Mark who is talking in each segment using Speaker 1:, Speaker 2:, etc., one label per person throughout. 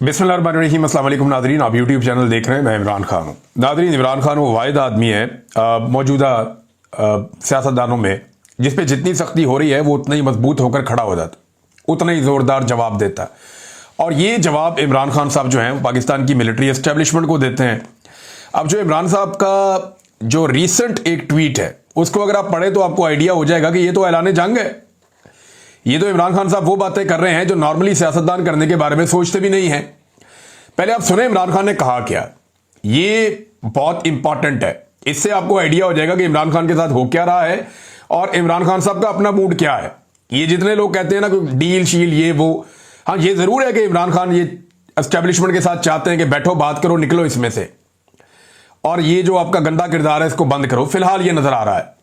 Speaker 1: बिस्मिल्लाहिर्रहमानिर्रहीम, अस्सलाम वालेकुम नादरीन। आप यूट्यूब चैनल देख रहे हैं, मैं इमरान खान हूँ। नादरीन, इमरान खान वो वाहिद आदमी है मौजूदा सियासतदानों में जिस पे जितनी सख्ती हो रही है वो उतना ही मजबूत होकर खड़ा हो जाता, उतना ही ज़ोरदार जवाब देता। और ये जवाब इमरान खान साहब जो हैं पाकिस्तान की मिलिट्री एस्टेब्लिशमेंट को देते हैं। अब जो इमरान साहब का जो रिसेंट एक ट्वीट है उसको अगर आप पढ़े तो आपको आइडिया हो जाएगा कि ये तो ऐलान जंग है। ये तो इमरान खान साहब वो बातें कर रहे हैं जो नॉर्मली सियासतदान करने के बारे में सोचते भी नहीं हैं। पहले आप सुने इमरान खान ने कहा क्या, ये बहुत इंपॉर्टेंट है। इससे आपको आइडिया हो जाएगा कि इमरान खान के साथ हो क्या रहा है और इमरान खान साहब का अपना मूड क्या है। ये जितने लोग कहते हैं ना कि डील शील ये वो, हाँ ये जरूर है कि इमरान खान ये एस्टेब्लिशमेंट के साथ चाहते हैं कि बैठो बात करो, निकलो इसमें से, और ये जो आपका गंदा किरदार है इसको बंद करो। फिलहाल ये नजर आ रहा है।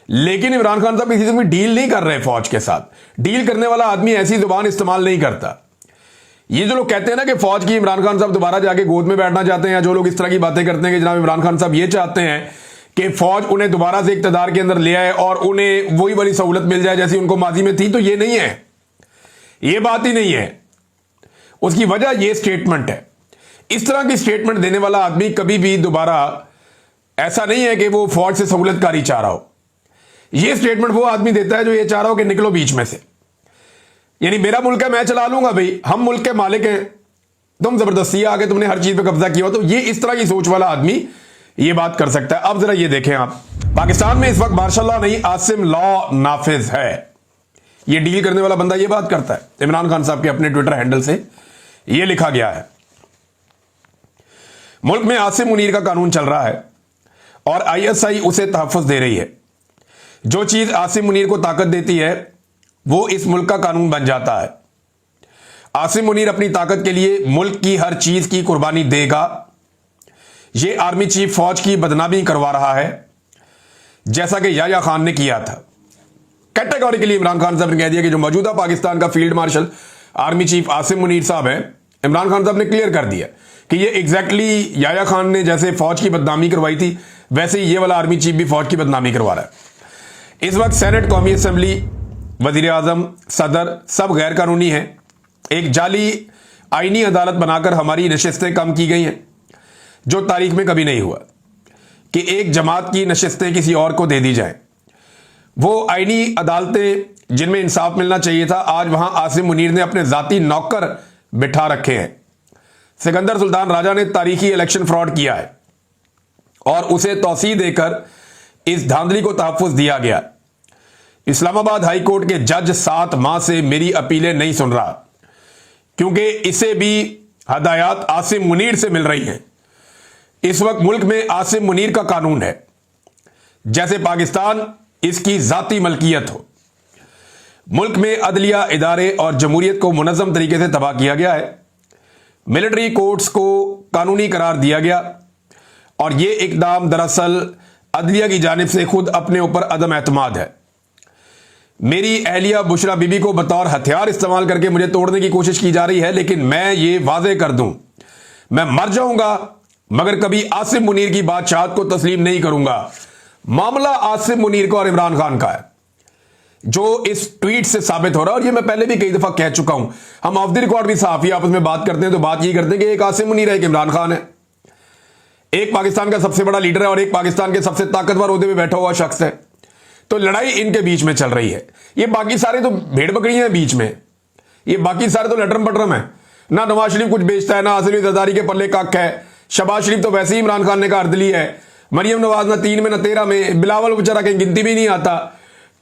Speaker 1: लेकिन इमरान खान साहब किसी से भी डील नहीं कर रहे फौज के साथ। डील करने वाला आदमी ऐसी जुबान इस्तेमाल नहीं करता। ये जो लोग कहते हैं ना कि फौज की इमरान खान साहब दोबारा जाके गोद में बैठना चाहते हैं, या जो लोग इस तरह की बातें करते हैं कि जनाब इमरान खान साहब ये चाहते हैं कि फौज उन्हें दोबारा से इक्तदार के अंदर ले आए और उन्हें वही वाली सहूलत मिल जाए जैसी उनको माजी में थी, तो ये नहीं है, ये बात ही नहीं है। उसकी वजह ये स्टेटमेंट है। इस तरह की स्टेटमेंट देने वाला आदमी कभी भी दोबारा, ऐसा नहीं है कि वो फौज से सहूलतकारी चाह रहा हो। ये स्टेटमेंट वो आदमी देता है जो ये चाह रहा हो कि निकलो बीच में से, यानी मेरा मुल्क है मैं चला लूंगा भाई, हम मुल्क के मालिक हैं, तुम जबरदस्ती आके तुमने हर चीज पे कब्जा किया हो। तो ये इस तरह की सोच वाला आदमी ये बात कर सकता है। अब जरा ये देखें आप, पाकिस्तान में इस वक्त मार्शल नहीं आसिम लॉ नाफिज है। ये डील करने वाला बंदा ये बात करता है। इमरान खान साहब के अपने ट्विटर हैंडल से ये लिखा गया है, मुल्क में आसिम मुनीर का कानून चल रहा है और आईएसआई उसे तहफ़्फ़ुज़ दे रही है। जो चीज आसिम मुनीर को ताकत देती है वो इस मुल्क का कानून बन जाता है। आसिम मुनीर अपनी ताकत के लिए मुल्क की हर चीज की कुर्बानी देगा। ये आर्मी चीफ फौज की बदनामी करवा रहा है जैसा कि याह्या खान ने किया था। कैटेगोरिकली इमरान खान साहब ने कह दिया कि जो मौजूदा पाकिस्तान का field marshal army chief Asim Munir साहब हैं, इमरान खान साहब ने क्लियर कर दिया कि ये एग्जैक्टली याह्या खान ने जैसे फौज की बदनामी करवाई थी वैसे ही ये वाला आर्मी चीफ भी फौज की बदनामी करवा रहा है। इस वक्त सेनेट, कौमी असम्बली, वजीर आजम, सदर सब गैर कानूनी है। एक जाली आईनी अदालत बनाकर हमारी नशिस्तें कम की गई हैं, जो तारीख में कभी नहीं हुआ कि एक जमात की नशिस्तें किसी और को दे दी जाएं। वो आईनी अदालतें जिनमें इंसाफ मिलना चाहिए था, आज वहां आसिम मुनीर ने अपने जाती नौकर बिठा रखे हैं। सिकंदर सुल्तान राजा ने तारीखी इलेक्शन फ्रॉड किया है और उसे तौसीह देकर इस धांधली को तहफ़्फ़ुज़ दिया गया। इस्लामाबाद हाई कोर्ट के जज 7 माह से मेरी अपीलें नहीं सुन रहा क्योंकि इसे भी हदायत आसिम मुनीर से मिल रही हैं। इस वक्त मुल्क में आसिम मुनीर का कानून है जैसे पाकिस्तान इसकी जाती मलकियत हो। मुल्क में अदलिया, इदारे और जमहूरियत को मुनज़्ज़म तरीके से तबाह किया गया है। मिलिट्री कोर्ट्स को कानूनी करार दिया गया और यह इकदाम दरअसल अदलिया की जानिब से खुद अपने ऊपर अदम एतमाद है। मेरी अहलिया बुशरा बीबी को बतौर हथियार इस्तेमाल करके मुझे तोड़ने की कोशिश की जा रही है, लेकिन मैं ये वाजे कर दूं, मैं मर जाऊंगा मगर कभी आसिम मुनीर की बादशाहत को तस्लीम नहीं करूंगा। मामला आसिम मुनीर का और इमरान खान का है जो इस ट्वीट से साबित हो रहा है। और ये मैं पहले भी कई दफा कह चुका हूं, हम ऑफ द रिकॉर्ड भी सहाफी आपस में बात करते हैं तो बात ये करते हैं कि एक आसिम मुनीर है, एक इमरान खान है, एक पाकिस्तान का सबसे बड़ा लीडर है और एक पाकिस्तान के सबसे ताकतवर ओहदे में बैठा हुआ शख्स है। तो लड़ाई इनके बीच में चल रही है। ये बाकी सारे तो भेड़ बकरियां हैं बीच में, ये बाकी सारे तो लटरम पटरम है। ना नवाज शरीफ कुछ बेचता है, ना आसिम जरदारी के पल्ले कख है। शहबाज शरीफ तो वैसे ही इमरान खान ने का अर्दली है। मरियम नवाज ना 3 में ना 13 में, बिलावल बेचारा कहीं गिनती भी नहीं आता।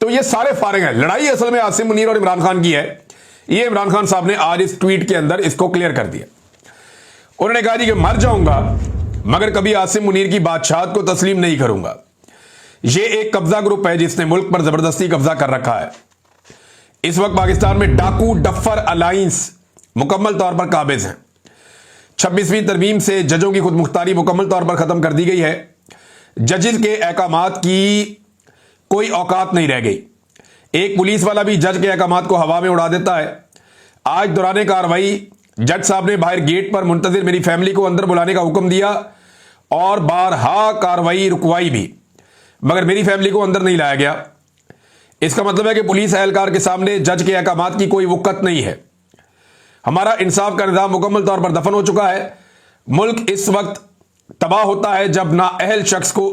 Speaker 1: तो ये सारे फारिग हैं। लड़ाई असल में आसिम मुनीर और इमरान खान की है। ये इमरान खान साहब ने आज इस ट्वीट के अंदर इसको क्लियर कर दिया। उन्होंने कहा कि मर जाऊंगा मगर कभी आसिम मुनीर की बादशाहत को तस्लीम नहीं करूंगा। यह एक कब्जा ग्रुप है जिसने मुल्क पर जबरदस्ती कब्जा कर रखा है। इस वक्त पाकिस्तान में डाकू डफर अलायंस मुकम्मल तौर पर काबिज हैं। 26वीं तरमीम से जजों की खुद मुख्तारी मुकम्मल तौर पर खत्म कर दी गई है। जजेस के अहकामात की कोई औकात नहीं रह गई। एक पुलिस वाला भी जज के अहकामात को हवा में उड़ा देता है। आज दौरान कार्रवाई जज साहब ने बाहर गेट पर मुंतजिर मेरी फैमिली को अंदर बुलाने का हुक्म दिया और बारहा कार्रवाई रुकवाई भी, मगर मेरी फैमिली को अंदर नहीं लाया गया। इसका मतलब है कि पुलिस एहलकार के सामने जज के अहकामात की कोई वक़्त नहीं है। हमारा इंसाफ का निजाम मुकम्मल तौर पर दफन हो चुका है। मुल्क इस वक्त तबाह होता है जब नाअहल शख्स को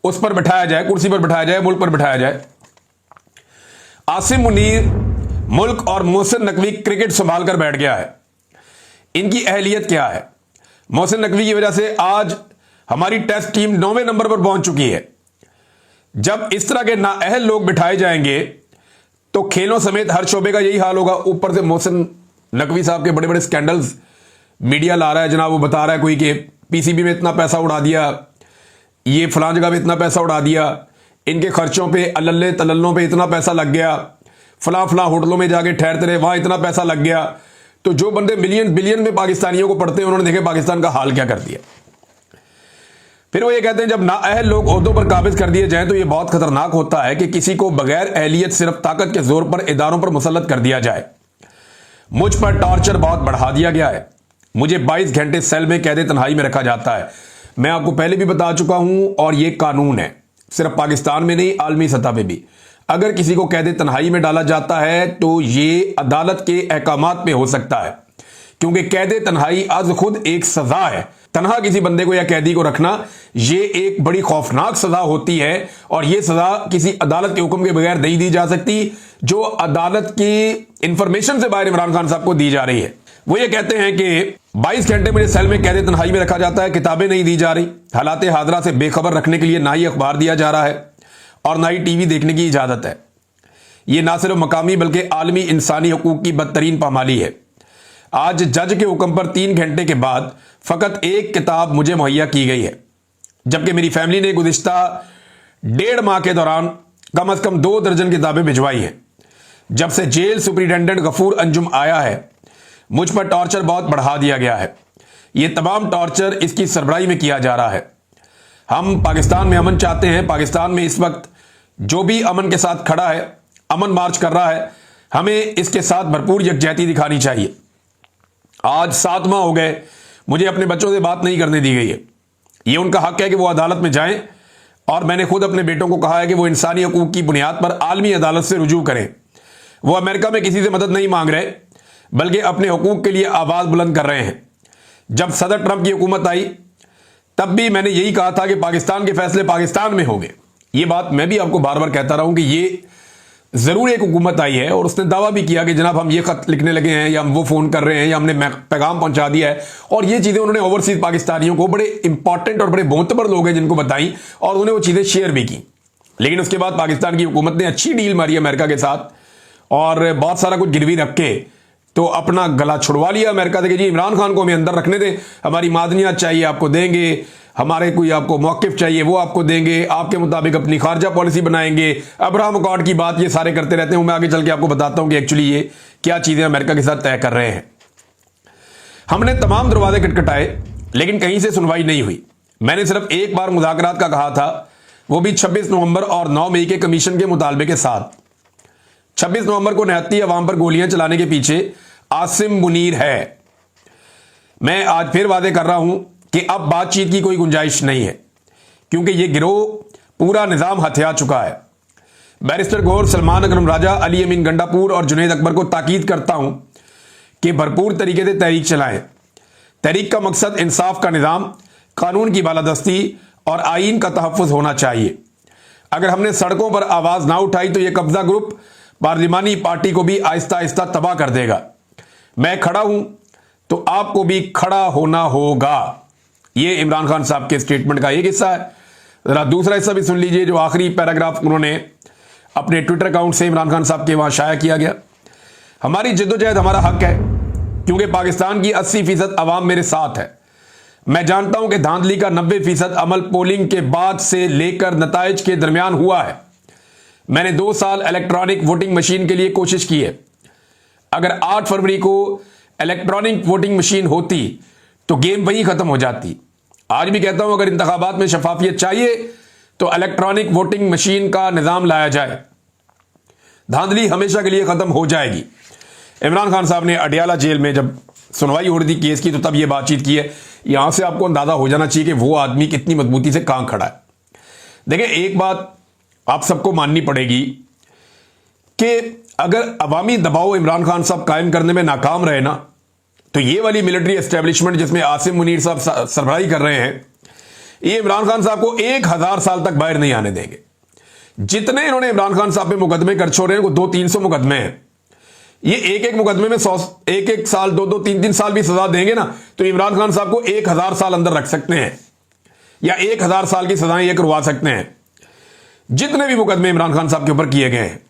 Speaker 1: उस पर बिठाया जाए, कुर्सी पर बिठाया जाए, मुल्क पर बिठाया जाए। आसिम मुनीर मुल्क और मोहसिन नकवी क्रिकेट संभाल कर बैठ गया है। इनकी अहलियत क्या है? मोहसिन नकवी की वजह से आज हमारी टेस्ट टीम 9वें नंबर पर पहुंच चुकी है। जब इस तरह के नाअहल लोग बिठाए जाएंगे तो खेलों समेत हर शोबे का यही हाल होगा। ऊपर से मोहसिन नकवी साहब के बड़े बड़े स्कैंडल्स मीडिया ला रहा है जनाब। वो बता रहा है कोई कि पीसीबी में इतना पैसा उड़ा दिया, ये फलां जगह पे इतना पैसा उड़ा दिया, इनके खर्चों पे अल्ले तल्लों पे इतना पैसा लग गया, फलां फलां होटलों में जाके ठहरते रहे, वहां इतना पैसा लग गया। तो जो बंदे मिलियन बिलियन में पाकिस्तानियों को पढ़ते हैं, उन्होंने देखे पाकिस्तान का हाल क्या कर दिया। फिर वो ये कहते हैं जब नाअहल लोग ओहदों पर काबिज कर दिए जाएं तो ये बहुत खतरनाक होता है कि किसी को बगैर अहलियत सिर्फ ताकत के जोर पर इदारों पर मुसल्लत कर दिया जाए। मुझ पर टॉर्चर बहुत बढ़ा दिया गया है। मुझे 22 घंटे सेल में कैद तन्हाई में रखा जाता है। मैं आपको पहले भी बता चुका हूं और ये कानून है, सिर्फ पाकिस्तान में नहीं, आलमी सतह पे भी। अगर किसी को कैद तन्हाई में डाला जाता है तो ये अदालत के अहकामात पे हो सकता है, क्योंकि कैद तन्हाई आज खुद एक सजा है। तन्हा किसी बंदे को या कैदी को रखना ये एक बड़ी खौफनाक सजा होती है और ये सजा किसी अदालत के हुक्म के बगैर नहीं दी जा सकती, जो अदालत की इंफॉर्मेशन से बाहर इमरान खान साहब को दी जा रही है। वो ये कहते हैं कि 22 घंटे मुझे सेल में कैद तन्हाई में रखा जाता है, किताबें नहीं दी जा रही, हालात हादरा से बेखबर रखने के लिए ना ही अखबार दिया जा रहा है और ना ही टीवी देखने की इजाजत है। यह ना सिर्फ मकामी बल्कि आलमी इंसानी हकूक की बदतरीन पामाली है। आज जज के हुक्म पर 3 घंटे के बाद फकत एक किताब मुझे मुहैया की गई है, जबकि मेरी फैमिली ने गुज़िश्ता 1.5 माह के दौरान कम से कम 2 दर्जन किताबें भिजवाई हैं। जब से जेल सुपरिटेंडेंट गफूर अंजुम आया है, मुझ पर टॉर्चर बहुत बढ़ा दिया गया है। यह तमाम टॉर्चर इसकी सरबराही में किया जा रहा है। हम पाकिस्तान में अमन चाहते हैं। पाकिस्तान में इस वक्त जो भी अमन के साथ खड़ा है, अमन मार्च कर रहा है, हमें इसके साथ भरपूर यकजहती दिखानी चाहिए। आज 7 माह हो गए मुझे अपने बच्चों से बात नहीं करने दी गई है। यह उनका हक है कि वो अदालत में जाएं और मैंने खुद अपने बेटों को कहा है कि वो इंसानी हकूक की बुनियाद पर आलमी अदालत से रुजू करें। वो अमेरिका में किसी से मदद नहीं मांग रहे, बल्कि अपने हकूक के लिए आवाज बुलंद कर रहे हैं। जब सदर ट्रंप की हुकूमत आई तब भी मैंने यही कहा था कि पाकिस्तान के फैसले पाकिस्तान में होंगे। ये बात मैं भी आपको बार बार कहता रहा हूं कि ये जरूर एक हुकूमत आई है और उसने दावा भी किया कि जनाब हम ये खत लिखने लगे हैं या हम वो फोन कर रहे हैं या हमने पैगाम पहुंचा दिया है, और ये चीजें उन्होंने ओवरसीज पाकिस्तानियों को, बड़े इंपॉर्टेंट और बड़े मोतबर लोग हैं जिनको बताई और उन्होंने वो चीजें शेयर भी की। लेकिन उसके बाद पाकिस्तान की हुकूमत ने अच्छी डील मारी अमेरिका के साथ और बहुत सारा कुछ गिरवी रख के तो अपना गला छुड़वा लिया अमेरिका से कि जी इमरान खान को हमें अंदर रखने दें, हमारी मादनियात चाहिए आपको देंगे, हमारे कोई आपको मौक़िफ़ चाहिए वो आपको देंगे, आपके मुताबिक अपनी खारजा पॉलिसी बनाएंगे। अब्राहम अकॉर्ड की बात ये सारे करते रहते हैं। मैं आगे चल के आपको बताता हूं कि एक्चुअली ये क्या चीजें अमेरिका के साथ तय कर रहे हैं। हमने तमाम दरवाजे खटखटाए लेकिन कहीं से सुनवाई नहीं हुई। मैंने सिर्फ एक बार मुज़ाकरात का कहा था, वो भी 26 नवंबर और 9 मई के कमीशन के मुतालबे के साथ। 26 नवंबर को निहत्ती अवाम पर गोलियां चलाने के पीछे आसिम मुनीर है। मैं आज फिर वादे कर रहा हूं कि अब बातचीत की कोई गुंजाइश नहीं है, क्योंकि यह गिरोह पूरा निजाम हथिया चुका है। बैरिस्टर गौर, सलमान अकरम राजा, अली अमीन गंडापुर और जुनैद अकबर को ताकीद करता हूं कि भरपूर तरीके से तहरीक चलाएं। तहरीक का मकसद इंसाफ का निजाम, कानून की बालादस्ती और आईन का तहफ़्फ़ुज़ होना चाहिए। अगर हमने सड़कों पर आवाज ना उठाई तो यह कब्जा ग्रुप पार्लिमानी पार्टी को भी आहिस्ता आहिस्ता तबाह कर देगा। मैं खड़ा हूं तो आपको भी खड़ा होना होगा। यह इमरान खान साहब के स्टेटमेंट का एक हिस्सा है। जरा दूसरा हिस्सा भी सुन लीजिए, जो आखिरी पैराग्राफ उन्होंने अपने ट्विटर अकाउंट से इमरान खान साहब के वहां शाया किया गया। हमारी जद्दोजहद हमारा हक है, क्योंकि पाकिस्तान की 80% अवाम मेरे साथ है। मैं जानता हूं कि धांधली का 90% अमल पोलिंग के बाद से लेकर नताइज के दरमियान हुआ है। मैंने 2 साल इलेक्ट्रॉनिक वोटिंग मशीन के लिए कोशिश की है। अगर 8 फरवरी को इलेक्ट्रॉनिक वोटिंग मशीन होती तो गेम वहीं खत्म हो जाती। आज भी कहता हूं, अगर इंतखाबात में शफाफियत चाहिए तो इलेक्ट्रॉनिक वोटिंग मशीन का निजाम लाया जाए, धांधली हमेशा के लिए खत्म हो जाएगी। इमरान खान साहब ने अडियाला जेल में जब सुनवाई हो रही थी केस की, तो तब यह बातचीत की है। यहां से आपको अंदाजा हो जाना चाहिए कि वो आदमी कितनी मजबूती से कहां खड़ा है। देखिए, एक बात आप सबको माननी पड़ेगी कि अगर अवामी दबाव इमरान खान साहब कायम करने में नाकाम रहे ना, तो ये वाली मिलिट्री एस्टेब्लिशमेंट जिसमें आसिम मुनीर साहब सरबराही कर रहे हैं, ये इमरान खान साहब को 1000 साल तक बाहर नहीं आने देंगे। जितने इन्होंने इमरान खान साहब पे मुकदमे कर छोड़े हैं, वो 200-300 मुकदमे हैं। ये एक मुकदमे में 100 एक साल 2-2 3-3 साल भी सजा देंगे ना, तो इमरान खान साहब को 1000 साल अंदर रख सकते हैं, या 1000 साल की सजाएं ये करवा सकते हैं। जितने भी मुकदमे इमरान खान साहब के ऊपर किए गए हैं,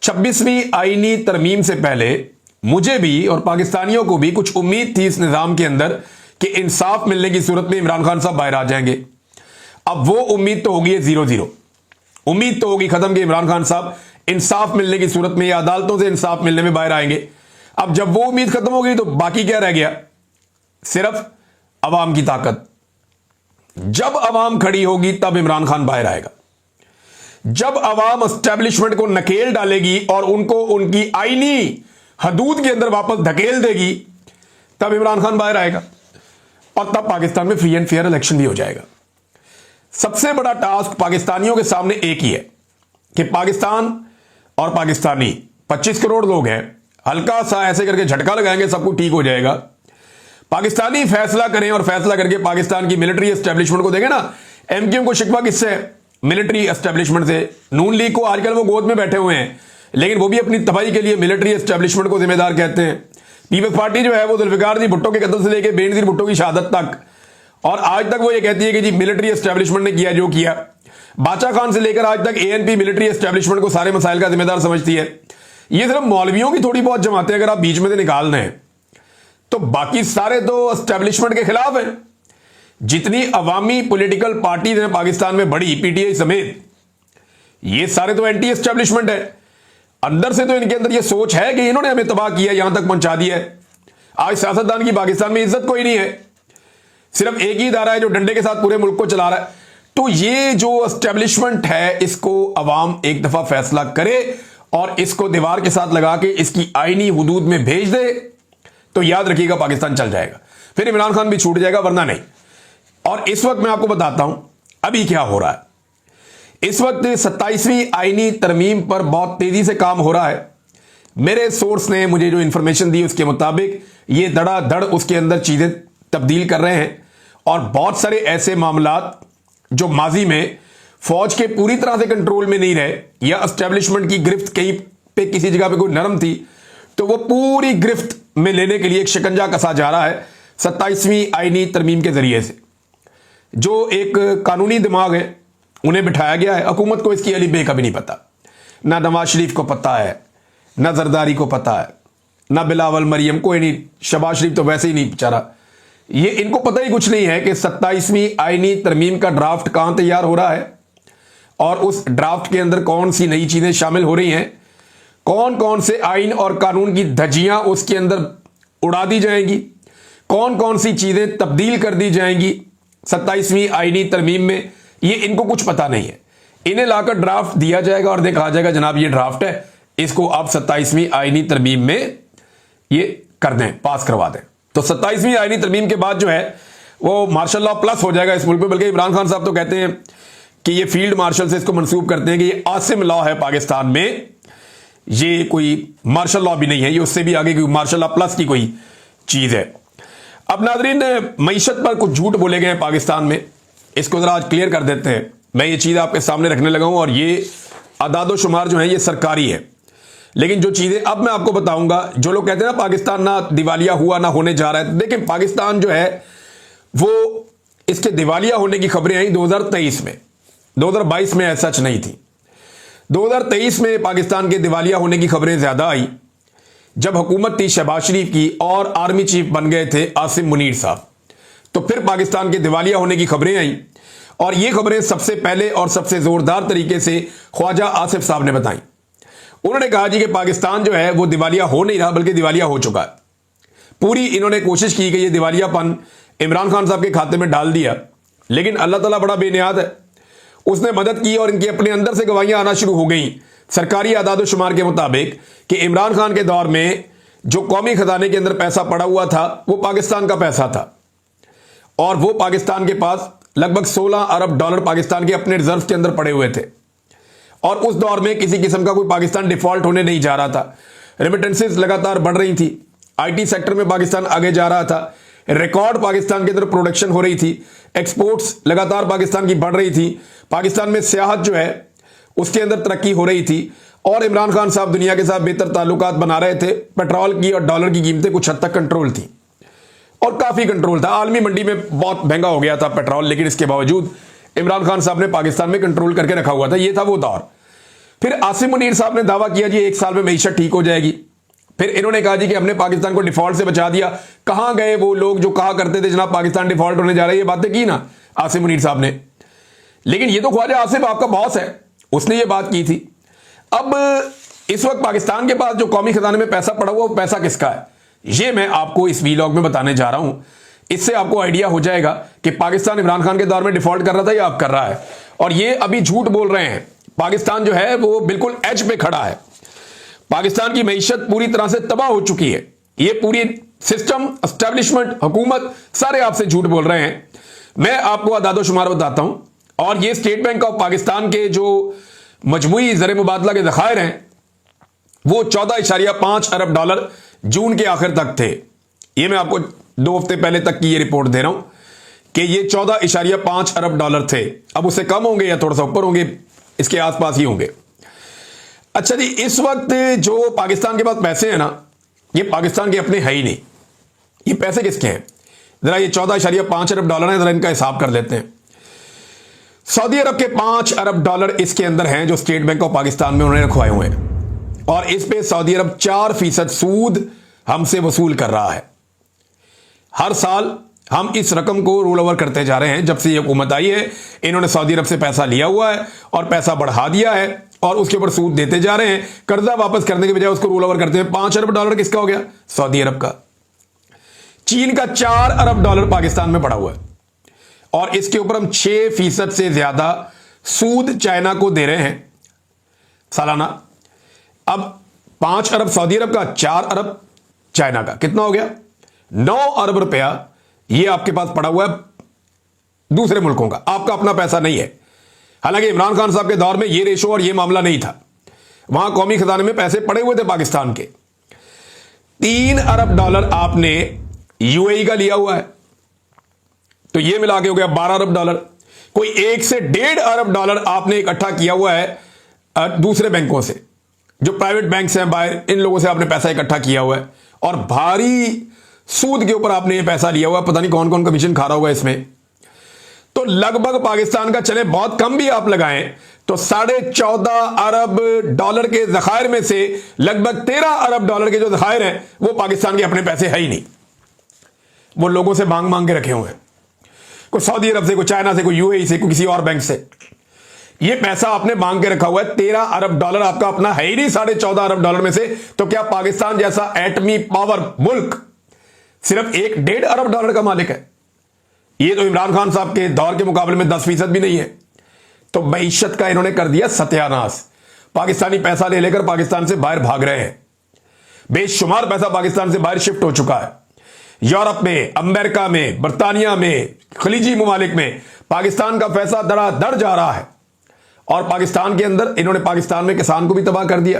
Speaker 1: 26वीं आईनी तरमीम से पहले मुझे भी और पाकिस्तानियों को भी कुछ उम्मीद थी इस निजाम के अंदर कि इंसाफ मिलने की सूरत में इमरान खान साहब बाहर आ जाएंगे। अब वो उम्मीद तो होगी 0-0, उम्मीद तो होगी खत्म कि इमरान खान साहब इंसाफ मिलने की सूरत में या अदालतों से इंसाफ मिलने में बाहर आएंगे। अब जब वो उम्मीद खत्म हो गई तो बाकी क्या रह गया? सिर्फ अवाम की ताकत। जब अवाम खड़ी होगी तब इमरान खान बाहर आएगा। जब अवाम एस्टेब्लिशमेंट को नकेल डालेगी और उनको उनकी आईनी हदूद के अंदर वापस धकेल देगी, तब इमरान खान बाहर आएगा और तब पाकिस्तान में फ्री एंड फेयर इलेक्शन भी हो जाएगा। सबसे बड़ा टास्क पाकिस्तानियों के सामने एक ही है कि पाकिस्तान और पाकिस्तानी 25 करोड़ लोग हैं, हल्का सा ऐसे करके झटका लगाएंगे, सब कुछ ठीक हो जाएगा। पाकिस्तानी फैसला करें और फैसला करके पाकिस्तान की मिलिट्री एस्टेब्लिशमेंट को देंगे ना। एमक्यूएम को शिकवा किससे है? मिलिट्री एस्टेब्लिशमेंट से। नून लीग को आजकल वो गोद में बैठे हुए हैं, लेकिन वो भी अपनी तबाही के लिए मिलिट्री एस्टेब्लिशमेंट को जिम्मेदार कहते हैं। पीपल्स पार्टी जो है वो जुल्फिकार जी भुट्टो के कत्ल से लेकर बेनजीर भुट्टो की शहादत तक, और आज तक वो ये कहती है कि जी मिलिट्री एस्टेब्लिशमेंट ने किया जो किया। बादशाह खान से लेकर आज तक एएनपी मिलिट्री एस्टेब्लिशमेंट को सारे मसाइल का जिम्मेदार समझती है। ये सिर्फ मौलवियों की थोड़ी बहुत जमातें अगर आप बीच में से निकाल दें तो बाकी सारे तो एस्टेब्लिशमेंट के खिलाफ हैं। जितनी अवामी पॉलिटिकल पार्टीज हैं पाकिस्तान में बड़ी, पीटीआई समेत, ये सारे तो एंटी एस्टेब्लिशमेंट है। अंदर से तो इनके अंदर ये सोच है कि इन्होंने हमें तबाह किया, यहां तक पहुंचा दिया है। आज सियासतदान की पाकिस्तान में इज्जत कोई नहीं है, सिर्फ एक ही इदारा है जो डंडे के साथ पूरे मुल्क को चला रहा है। तो ये जो एस्टेब्लिशमेंट है, इसको अवाम एक दफा फैसला करे और इसको दीवार के साथ लगा के इसकी आईनी हुदूद में भेज दे, तो याद रखिएगा पाकिस्तान चल जाएगा। फिर इमरान खान भी छूट जाएगा, वरना नहीं। और इस वक्त मैं आपको बताता हूं अभी क्या हो रहा है। इस वक्त 27वीं आईनी तरमीम पर बहुत तेजी से काम हो रहा है। मेरे सोर्स ने मुझे जो इंफॉर्मेशन दी उसके मुताबिक ये धड़ाधड़ उसके अंदर चीजें तब्दील कर रहे हैं, और बहुत सारे ऐसे मामलात जो माजी में फौज के पूरी तरह से कंट्रोल में नहीं रहे, या एस्टेब्लिशमेंट की गिरफ्त कहीं पे किसी जगह पे कोई नरम थी, तो वो पूरी गिरफ्त में लेने के लिए एक शिकंजा कसा जा रहा है 27वीं आईनी तरमीम के जरिए से। जो एक कानूनी दिमाग है उन्हें बिठाया गया है। हुकूमत को इसकी अली बे का भी नहीं पता, ना नवाज शरीफ को पता है, ना जरदारी को पता है, ना बिलावल मरियम, कोई नहीं। शहबाज शरीफ तो वैसे ही नहीं बेचारा, ये इनको पता ही कुछ नहीं है कि 27वीं आईनी तरमीम का ड्राफ्ट कहां तैयार हो रहा है और उस ड्राफ्ट के अंदर कौन सी नई चीजें शामिल हो रही हैं, कौन कौन से आइन और कानून की धज्जियां उसके अंदर उड़ा दी जाएंगी, कौन कौन सी चीजें तब्दील कर दी जाएंगी 27वीं आईनी तरमीम में। ये इनको कुछ पता नहीं है। इन्हें लाकर ड्राफ्ट दिया जाएगा और देखा जाएगा जनाब ये ड्राफ्ट है, इसको आप 27वीं आईनी तरमीम में ये कर दें, पास करवा दें। तो 27वीं आईनी तरमीम के बाद जो है वो मार्शल लॉ प्लस हो जाएगा इस मुल्क में। बल्कि इमरान खान साहब तो कहते हैं कि ये फील्ड मार्शल से इसको मंसूब करते हैं कि ये आसिम लॉ है पाकिस्तान में, ये कोई मार्शल लॉ भी नहीं है, ये उससे भी आगे मार्शल लॉ प्लस की कोई चीज है। अब नाजरीन, मईशत पर कुछ झूठ बोले गए हैं पाकिस्तान में, इसको जरा आज क्लियर कर देते हैं। मैं ये चीज आपके सामने रखने लगा हूं, और ये आदादो शुमार जो है ये सरकारी है, लेकिन जो चीजें अब मैं आपको बताऊंगा, जो लोग कहते हैं ना पाकिस्तान ना दिवालिया हुआ ना होने जा रहा है, देखिए पाकिस्तान जो है वो इसके दिवालिया होने की खबरें आई 2023 में, 2022 में ऐसा सच नहीं थी। 2023 में पाकिस्तान के दिवालिया होने की खबरें ज्यादा आई जब हुकूमत थी शहबाज शरीफ की और आर्मी चीफ बन गए थे आसिम मुनीर साहब। तो फिर पाकिस्तान के दिवालिया होने की खबरें आई, और ये खबरें सबसे पहले और सबसे जोरदार तरीके से ख्वाजा आसिफ साहब ने बताई। उन्होंने कहा जी कि पाकिस्तान जो है वो दिवालिया हो नहीं रहा बल्कि दिवालिया हो चुका है। पूरी इन्होंने कोशिश की कि ये दिवालियापन इमरान खान साहब के खाते में डाल दिया, लेकिन अल्लाह ताला बड़ा बेनियाद है, उसने मदद की और इनके अपने अंदर से गवाहियां आना शुरू हो गई सरकारी आदाद शुमार के मुताबिक कि इमरान खान के दौर में जो कौमी खजाने के अंदर पैसा पड़ा हुआ था वो पाकिस्तान का पैसा था, और वो पाकिस्तान के पास लगभग 16 अरब डॉलर पाकिस्तान के अपने रिजर्व के अंदर पड़े हुए थे। और उस दौर में किसी किस्म का कोई पाकिस्तान डिफॉल्ट होने नहीं जा रहा था। रेमिटेंसेस लगातार बढ़ रही थी, आईटी सेक्टर में पाकिस्तान आगे जा रहा था, रिकॉर्ड पाकिस्तान के अंदर प्रोडक्शन हो रही थी, एक्सपोर्ट्स लगातार पाकिस्तान की बढ़ रही थी, पाकिस्तान में सियाहत जो है उसके अंदर तरक्की हो रही थी, और इमरान खान साहब दुनिया के साथ बेहतर ताल्लुकात बना रहे थे। पेट्रोल की और डॉलर की कीमतें कुछ हद तक कंट्रोल थी, और काफी कंट्रोल था। आलमी मंडी में बहुत महंगा हो गया था पेट्रोल, लेकिन इसके बावजूद इमरान खान साहब ने पाकिस्तान में कंट्रोल करके रखा हुआ था। यह था वो दौर। फिर आसिम मुनीर साहब ने दावा किया जी 1 साल में मईशत ठीक हो जाएगी। फिर इन्होंने कहा जी कि हमने पाकिस्तान को डिफॉल्ट से बचा दिया। कहां गए वो लोग जो कहा करते थे जनाब पाकिस्तान डिफॉल्ट होने जा रहा है? ये बातें की ना आसिम मुनीर साहब ने, लेकिन ये तो ख्वाजा आसिफ आपका बॉस है, उसने ये बात की थी। अब इस वक्त पाकिस्तान के पास जो कौमी खजाने में पैसा पड़ा हुआ, वो पैसा किसका है, ये मैं आपको इस वीलॉग में बताने जा रहा हूं। इससे आपको आइडिया हो जाएगा कि पाकिस्तान इमरान खान के दौर में डिफॉल्ट कर रहा था या अब कर रहा है। और ये अभी झूठ बोल रहे हैं, पाकिस्तान जो है वो बिल्कुल एज पे खड़ा है। पाकिस्तान की मईशत पूरी तरह से तबाह हो चुकी है। ये पूरी सिस्टम, एस्टेब्लिशमेंट, हुकूमत सारे आपसे झूठ बोल रहे हैं। मैं आपको अदादो शुमार बताता हूं, और ये स्टेट बैंक ऑफ पाकिस्तान के जो मजमूई ज़र मुबादला के ज़खायर हैं वो 14.5 अरब डॉलर जून के आखिर तक थे। ये मैं आपको 2 हफ्ते पहले तक की ये रिपोर्ट दे रहा हूं कि ये 14.5 अरब डॉलर थे। अब उससे कम होंगे या थोड़ा सा ऊपर होंगे, इसके आसपास ही होंगे। अच्छा जी, इस वक्त जो पाकिस्तान के पास पैसे हैं ना, ये पाकिस्तान के अपने है ही नहीं। ये पैसे किसके हैं? जरा ये 14.5 अरब डॉलर है, जरा इनका हिसाब कर लेते हैं। सऊदी अरब के 5 अरब डॉलर इसके अंदर हैं जो स्टेट बैंक ऑफ पाकिस्तान में उन्होंने रखवाए हुए हैं, और इस पे सऊदी अरब 4% सूद हमसे वसूल कर रहा है। हर साल हम इस रकम को रोल ओवर करते जा रहे हैं। जब से ये हुकूमत आई है, इन्होंने सऊदी अरब से पैसा लिया हुआ है और पैसा बढ़ा दिया है, और उसके ऊपर सूद देते जा रहे हैं। कर्जा वापस करने के बजाय उसको रोल ओवर करते हैं। 5 अरब डॉलर किसका हो गया? सऊदी अरब का। चीन का 4 अरब डॉलर पाकिस्तान में पड़ा हुआ है, और इसके ऊपर हम 6% से ज्यादा सूद चाइना को दे रहे हैं सालाना। अब 5 अरब सऊदी अरब का, 4 अरब चाइना का, कितना हो गया? 9 अरब रुपया ये आपके पास पड़ा हुआ है दूसरे मुल्कों का, आपका अपना पैसा नहीं है। हालांकि इमरान खान साहब के दौर में ये रेशो और ये मामला नहीं था। वहां कौमी खजाने में पैसे पड़े हुए थे पाकिस्तान के। 3 अरब डॉलर आपने यूएई का लिया हुआ है, तो ये मिला के हो गया 12 अरब डॉलर। कोई 1 से 1.5 अरब डॉलर आपने इकट्ठा किया हुआ है दूसरे बैंकों से, जो प्राइवेट बैंक्स हैं बाहर, इन लोगों से आपने पैसा इकट्ठा किया हुआ है, और भारी सूद के ऊपर आपने ये पैसा लिया हुआ है। पता नहीं कौन कौन कमीशन खा रहा होगा इसमें। तो लगभग पाकिस्तान का, चले बहुत कम भी आप लगाएं तो 14.5 अरब डॉलर के जखायर में से लगभग 13 अरब डॉलर के जो जखायर हैं वो पाकिस्तान के अपने पैसे है ही नहीं, वो लोगों से मांग मांग के रखे हुए हैं। कोई सऊदी अरब से, कोई चाइना से, कोई यूएई से, कोई किसी और बैंक से। ये पैसा आपने मांग के रखा हुआ है। 13 अरब डॉलर आपका अपना है ही नहीं 14.5 अरब डॉलर में से। तो क्या पाकिस्तान जैसा एटमी पावर मुल्क सिर्फ 1.5 अरब डॉलर का मालिक है? ये तो इमरान खान साहब के दौर के मुकाबले में 10% भी नहीं है। तो मईशत का इन्होंने कर दिया सत्यानाश। पाकिस्तानी पैसा ले लेकर पाकिस्तान से बाहर भाग रहे हैं। बेशुमार पैसा पाकिस्तान से बाहर शिफ्ट हो चुका है। यूरोप में, अमेरिका में, बर्तानिया में, खलीजी ममालिक में पाकिस्तान का पैसा धड़ाधड़ जा रहा है। और पाकिस्तान के अंदर इन्होंने पाकिस्तान में किसान को भी तबाह कर दिया,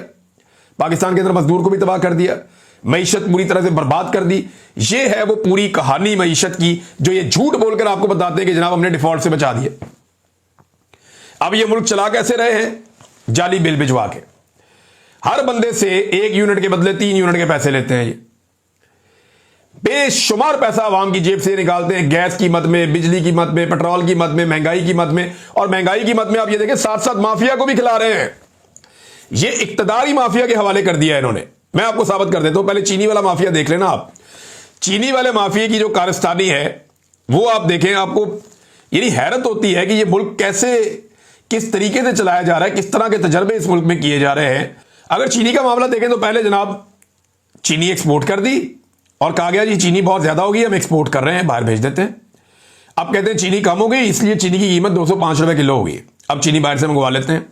Speaker 1: पाकिस्तान के अंदर मजदूर को भी तबाह कर दिया, मईशत पूरी तरह से बर्बाद कर दी। ये है वो पूरी कहानी मईशत की, जो ये झूठ बोलकर आपको बताते हैं कि जनाब हमने डिफॉल्ट से बचा दिए। अब ये मुल्क चला कैसे रहे हैं? जाली बिल भिजवा के। हर बंदे से 1 यूनिट के बदले 3 यूनिट के पैसे लेते हैं। ये बेशुमार पैसा आवाम की जेब से निकालते हैं, गैस की मद में, बिजली की मद में, पेट्रोल की मद में, महंगाई की मद में। और महंगाई की मद में आप ये देखें साथ साथ माफिया को भी खिला रहे हैं। ये इक्तदारी माफिया के हवाले कर दिया है इन्होंने। मैं आपको साबित कर देता हूं, पहले चीनी वाला माफिया देख लेना आप। चीनी वाले माफिया की जो कारस्तानी है वो आप देखें, आपको यानी हैरत होती है कि ये मुल्क कैसे, किस तरीके से चलाया जा रहा है, किस तरह के तजर्बे इस मुल्क में किए जा रहे हैं। अगर चीनी का मामला देखें तो पहले जनाब चीनी एक्सपोर्ट कर दी और कहा गया जी चीनी बहुत ज्यादा होगी, हम एक्सपोर्ट कर रहे हैं, बाहर भेज देते हैं। अब कहते हैं चीनी कम हो गई, इसलिए चीनी की कीमत 205 रुपए किलो होगी, अब चीनी बाहर से मंगवा लेते हैं।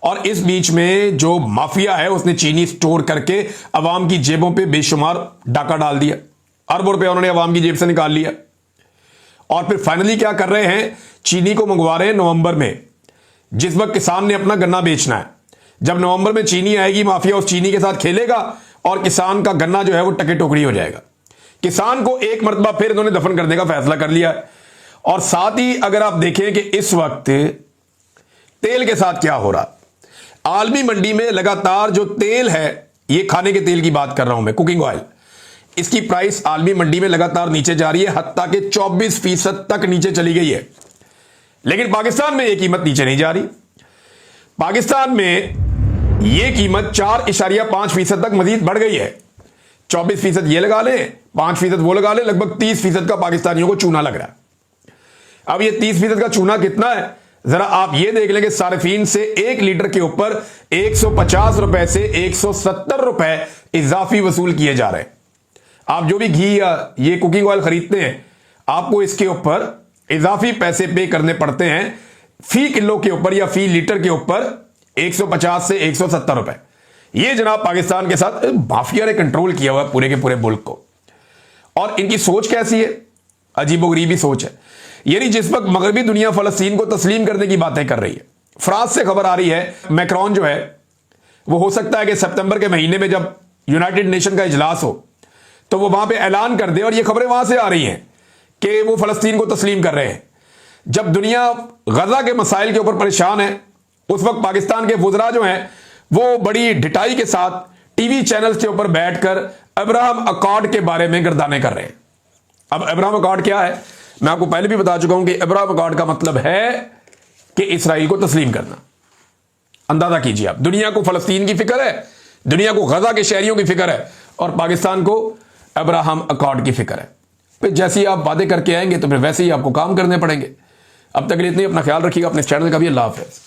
Speaker 1: और इस बीच में जो माफिया है उसने चीनी स्टोर करके अवाम की जेबों पे बेशुमार डाका डाल दिया। अरबों रुपए उन्होंने अवाम की जेब से निकाल लिया। और फिर फाइनली क्या कर रहे हैं, चीनी को मंगवा रहे हैं नवंबर में, जिस वक्त किसान ने अपना गन्ना बेचना है, जब नवंबर में चीनी आएगी, माफिया उस चीनी के साथ खेलेगा और किसान का गन्ना जो है वो टके टोकरी हो जाएगा। किसान को एक मरतबा फिर इन्होंने दफन करने का फैसला कर लिया है। और साथ ही अगर आप देखें कि इस वक्त तेल के साथ क्या हो रहा, आलमी मंडी में लगातार जो तेल है, ये खाने के तेल की बात कर रहा हूं मैं, कुकिंग ऑयल, इसकी प्राइस आलमी मंडी में लगातार नीचे जा रही है, हत्ता के 24% तक नीचे चली गई है। लेकिन पाकिस्तान में यह कीमत नीचे नहीं जा रही। पाकिस्तान में यह कीमत 4.5% तक मजीद बढ़ गई है। 24% ये लगा लें, 5% वो लगा लें, लगभग 30% का पाकिस्तानियों को चूना लग रहा है। अब ये 30% का चूना कितना है, जरा आप ये देख लें कि सार्फिन से 1 लीटर के ऊपर 150 रुपए से 170 रुपए इजाफी वसूल किए जा रहे हैं। आप जो भी घी या ये कुकिंग ऑयल खरीदते हैं, आपको इसके ऊपर इजाफी पैसे पे करने पड़ते हैं, फी किलो के ऊपर या फी लीटर के ऊपर 150 से 170 रुपए। ये जनाब पाकिस्तान के साथ माफिया ने कंट्रोल किया हुआ है पूरे के पूरे मुल्क को। और इनकी सोच कैसी है, अजीबोगरीबी सोच है। यानी जिस वक्त मगरबी दुनिया फलस्तीन को तस्लीम करने की बातें कर रही है, फ्रांस से खबर आ रही है मैक्रोन जो है वो हो सकता है कि सितंबर के महीने में जब यूनाइटेड नेशन का इजलास हो तो वो वहां पे ऐलान कर दे, और ये खबरें वहां से आ रही हैं कि वो फलस्तीन को तस्लीम कर रहे हैं। जब दुनिया गजा के मसाइल के ऊपर परेशान है, उस वक्त पाकिस्तान के वुज़रा जो हैं वो बड़ी ढिठाई के साथ टीवी चैनल्स के ऊपर बैठकर अब्राहम अकॉर्ड के बारे में गर्दाने कर रहे हैं। अब अब्राहम अकॉर्ड क्या है, मैं आपको पहले भी बता चुका हूं कि अब्राहम अकॉर्ड का मतलब है कि इसराइल को तस्लीम करना। अंदाजा कीजिए आप, दुनिया को फलस्तीन की फिक्र है, दुनिया को गजा के शहरियों की फिक्र है, और पाकिस्तान को अब्राहम अकॉर्ड की फिक्र है। फिर जैसे ही आप वादे करके आएंगे तो फिर वैसे ही आपको काम करने पड़ेंगे। अब तक के लिए इतनी, अपना ख्याल रखिएगा, अपने चैनल का भी। अल्लाह हाफ़िज़।